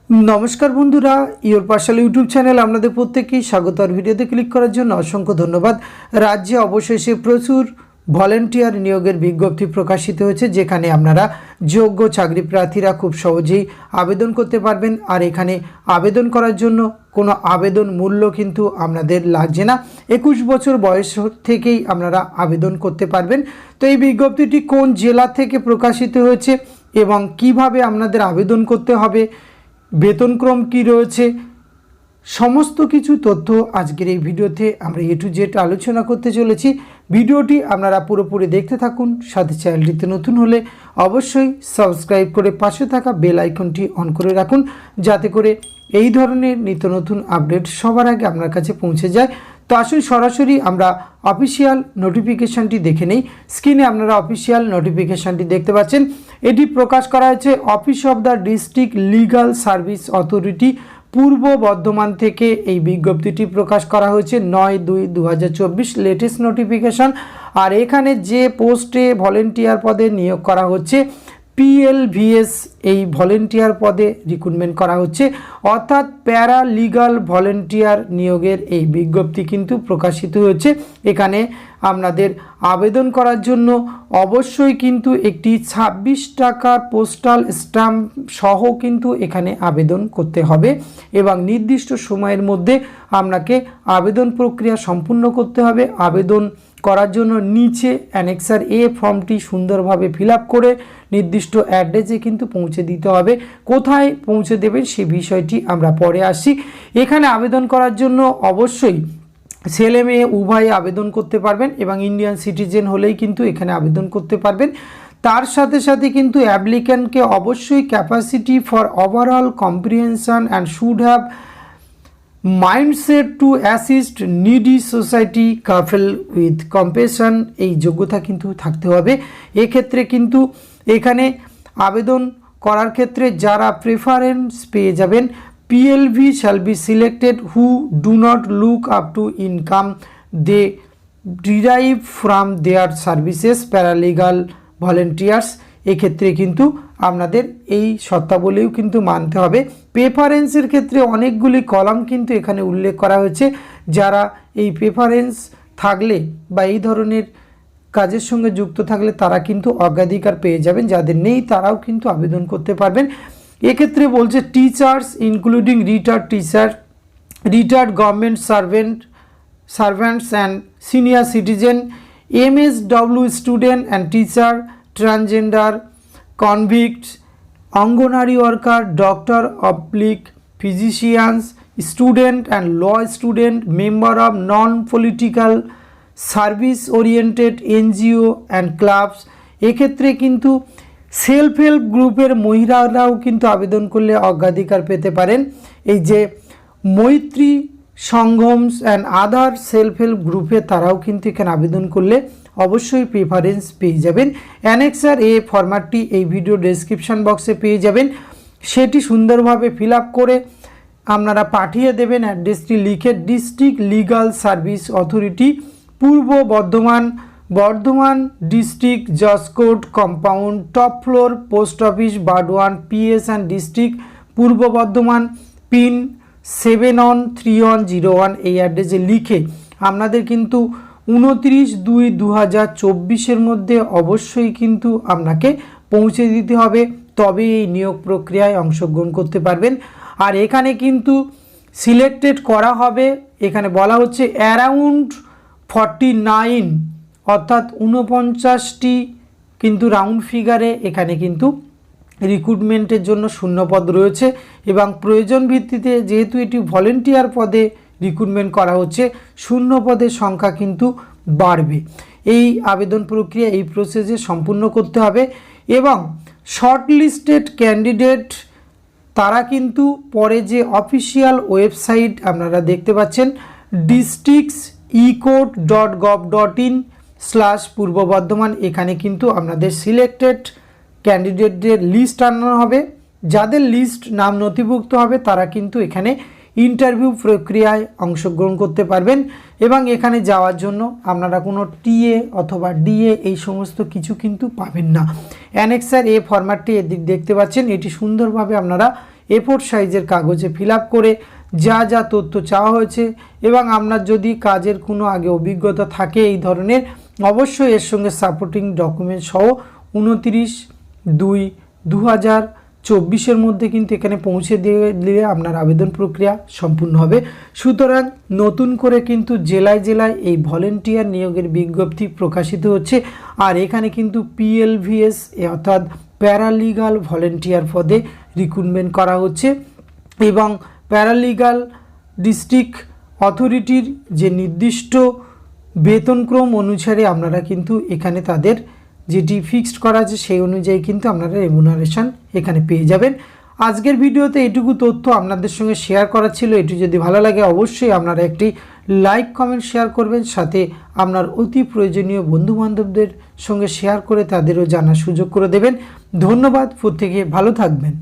नमस्कार बंधुरा योर पाठशाला यूट्यूब चैनल आपनादेर प्रत्येककेई स्वागत और भिडियोते क्लिक करार जन्य असंख्य धन्यवाद। राज्ये अवशेषे प्रचुर भलेंटियार नियोगेर विज्ञप्ति प्रकाशित हয়েছে যেখানে আপনারা যোগ্য চাকরি প্রার্থীরা খুব সহজেই আবেদন করতে পারবেন। আর এখানে আবেদন করার জন্য কোনো আবেদন মূল্য কিন্তু আপনাদের লাগছে না। 21 বছর বয়স থেকেই আপনারা আবেদন করতে পারবেন। তো এই বিজ্ঞপ্তিটি কোন জেলা থেকে প্রকাশিত হয়েছে এবং কিভাবে আপনাদের আবেদন করতে হবে, বেতনক্রম কি রয়েছে, সমস্ত কিছু তথ্য আজকের এই ভিডিওতে আমরা এ টু জেড আলোচনা করতে চলেছি। ভিডিওটি আপনারা পুরোপুরি দেখতে থাকুন। সাথে চ্যানেলটিতে নতুন হলে অবশ্যই সাবস্ক্রাইব করে পাশে থাকা বেল আইকনটি অন করে রাখুন, যাতে করে এই ধরনের নিত্য নতুন আপডেট সবার আগে আপনার কাছে পৌঁছে যায়। তো আসুন সরাসরি আমরা অফিসিয়াল নোটিফিকেশনটি দেখে নেই। স্ক্রিনে আপনারা অফিসিয়াল নোটিফিকেশনটি দেখতে পাচ্ছেন। এটি প্রকাশ করা হয়েছে office of the district legal service authority Purba Bardhaman থেকে। এই বিজ্ঞপ্তিটি প্রকাশ করা হয়েছে 9/2/2024 লেটেস্ট নোটিফিকেশন। আর এখানে যে পোস্টে ভলেন্টিয়ার পদে নিয়োগ করা হচ্ছে PLVS এই ভলেন্টিয়ার পদে রিক্রুটমেন্ট করা হচ্ছে, অর্থাৎ প্যারা লিগাল ভলেন্টিয়ার নিয়োগের এই বিজ্ঞপ্তি কিন্তু প্রকাশিত হয়েছে। এখানে আপনাদের আবেদন করার জন্য অবশ্যই কিন্তু একটি 26 টাকার পোস্টাল স্ট্যাম্প সহ কিন্তু এখানে আবেদন করতে হবে এবং নির্দিষ্ট সময়ের মধ্যে আপনাকে আবেদন প্রক্রিয়া সম্পূর্ণ করতে হবে। আবেদন করার জন্য নিচে অ্যানেক্সার এ ফর্মটি সুন্দরভাবে ফিল আপ করে নির্দিষ্ট অ্যাড্রেসে কিন্তু পৌঁছে দিতে হবে। কোথায় পৌঁছে দেবেন সেই বিষয়টি আমরা পরে আসি। এখানে আবেদন করার জন্য অবশ্যই ছেলে মেয়ে উভয় আবেদন করতে পারবেন এবং ইন্ডিয়ান সিটিজেন হলেই কিন্তু এখানে আবেদন করতে পারবেন। তার সাথে সাথে কিন্তু অ্যাপ্লিক্যান্টকে অবশ্যই capacity for overall comprehension and should have mindset two assist needy society couple with কম্পেশন এই যোগ্যতা কিন্তু থাকতে হবে। এক্ষেত্রে কিন্তু এখানে আবেদন করার ক্ষেত্রে যারা প্রেফারেন্স পেয়ে যাবেন, PLV shall be selected who do not look up to income they derive from their services paralegal volunteers। এক্ষেত্রে কিন্তু আপনাদের এই শর্তাবলীও কিন্তু মানতে হবে। প্রেফারেন্সের ক্ষেত্রে অনেকগুলি কলাম কিন্তু এখানে উল্লেখ করা হয়েছে। যারা এই প্রেফারেন্স থাকলে বা এই ধরনের কাজের সঙ্গে যুক্ত থাকলে তারা কিন্তু অগ্রাধিকার পেয়ে যাবেন, যাদের নেই তারাও কিন্তু আবেদন করতে পারবেন। এক্ষেত্রে বলছে teachers including retired teacher, retired government servants and senior citizen, MSW student and teacher, transgender, convict, anganwadi worker, doctor অবলিক physicians, student and law student, member of non political service oriented NGO and clubs. এক্ষেত্রে কিন্তু self help গ্রুপের মহিলারাও কিন্তু আবেদন করলে অগ্রাধিকার পেতে পারেন। এই যে মৈত্রী সংগমস অ্যান্ড আদার সেলফ হেল্প গ্রুপে তারাও কিন্তু এখানে আবেদন করলে অবশ্যই প্রেফারেন্স পেয়ে যাবেন। অ্যানেক্সার এ ফরম্যাটটি এই ভিডিও ডেসক্রিপশন বক্সে পেয়ে যাবেন। সেটি সুন্দরভাবে ফিল আপ করে আপনারা পাঠিয়ে দেবেন। অ্যাড্রেসটি লিখে district legal service authority Purba Bardhaman, Bardhaman district, Jaskot compound, top floor, post office, Barwan, PS and district, Purba Bardhaman, pin 713101 এই অ্যাড্রেসে লিখে আপনাদের কিন্তু 29/2/2024 মধ্যে অবশ্যই কিন্তু আপনাকে পৌঁছে দিতে হবে, তবে এই নিয়োগ প্রক্রিয়ায় অংশগ্রহণ করতে পারবেন। আর এখানে কিন্তু সিলেক্টেড করা হবে, এখানে বলা হচ্ছে অ্যারাউন্ড 49 অর্থাৎ 49টি কিন্তু রাউন্ড ফিগারে এখানে কিন্তু রিক্রুটমেন্টের জন্য শূন্যপদ রয়েছে এবং প্রয়োজন ভিত্তিতে যেহেতু এটি ভলেন্টিয়ার পদে রিক্রুটমেন্ট করা হচ্ছে শূন্য পদের সংখ্যা কিন্তু বাড়বে। এই আবেদন প্রক্রিয়া এই প্রসেসে সম্পূর্ণ করতে হবে এবং শর্ট লিস্টেড ক্যান্ডিডেট তারা কিন্তু পরে যে অফিসিয়াল ওয়েবসাইট আপনারা দেখতে পাচ্ছেন districts.ecode.gov.in/পূর্ব বর্ধমান, এখানে কিন্তু আপনাদের সিলেক্টেড ক্যান্ডিডেটদের লিস্ট আনানো হবে। যাদের লিস্ট নাম নথিভুক্ত হবে তারা কিন্তু এখানে ইন্টারভিউ প্রক্রিয়ায় অংশগ্রহণ করতে পারবেন এবং এখানে যাওয়ার জন্য আপনারা কোনো টিএ অথবা ডিএ এই সমস্ত কিছু কিন্তু পাবেন না। অ্যানেক্সার এ ফরম্যাটটি এদিক দেখতে পাচ্ছেন, এটি সুন্দরভাবে আপনারা A4 সাইজের কাগজে ফিল আপ করে যা যা তথ্য চাওয়া হয়েছে এবং আপনার যদি কাজের কোনো আগে অভিজ্ঞতা থাকে এই ধরনের, অবশ্যই এর সঙ্গে সাপোর্টিং ডকুমেন্ট সহ 29/2/2024 মধ্যে কিন্তু এখানে পৌঁছে দিলে আপনার আবেদন প্রক্রিয়া সম্পূর্ণ হবে। সুতরাং নতুন করে কিন্তু জেলায় জেলায় এই ভলেন্টিয়ার নিয়োগের বিজ্ঞপ্তি প্রকাশিত হচ্ছে। আর এখানে কিন্তু PLVS অর্থাৎ প্যারালিগাল ভলেন্টিয়ার পদে রিক্রুটমেন্ট করা হচ্ছে এবং প্যারালিগাল ডিস্ট্রিক্ট অথরিটির যে নির্দিষ্ট বেতনক্রম অনুসারে আপনারা কিন্তু এখানে তাদের যেটি ফিক্সড করা আছে সেই অনুযায়ী কিন্তু আপনারা রেমুনারেশন এখানে পেয়ে যাবেন। আজকের ভিডিওতে এটুকু তথ্য আপনাদের সঙ্গে শেয়ার করা ছিল। এটি যদি ভালো লাগে অবশ্যই আপনারা একটি লাইক কমেন্ট শেয়ার করবেন, সাথে আপনার অতি প্রয়োজনীয় বন্ধুবান্ধবদের সঙ্গে শেয়ার করে তাদেরও জানার সুযোগ করে দেবেন। ধন্যবাদ, প্রত্যেকে ভালো থাকবেন।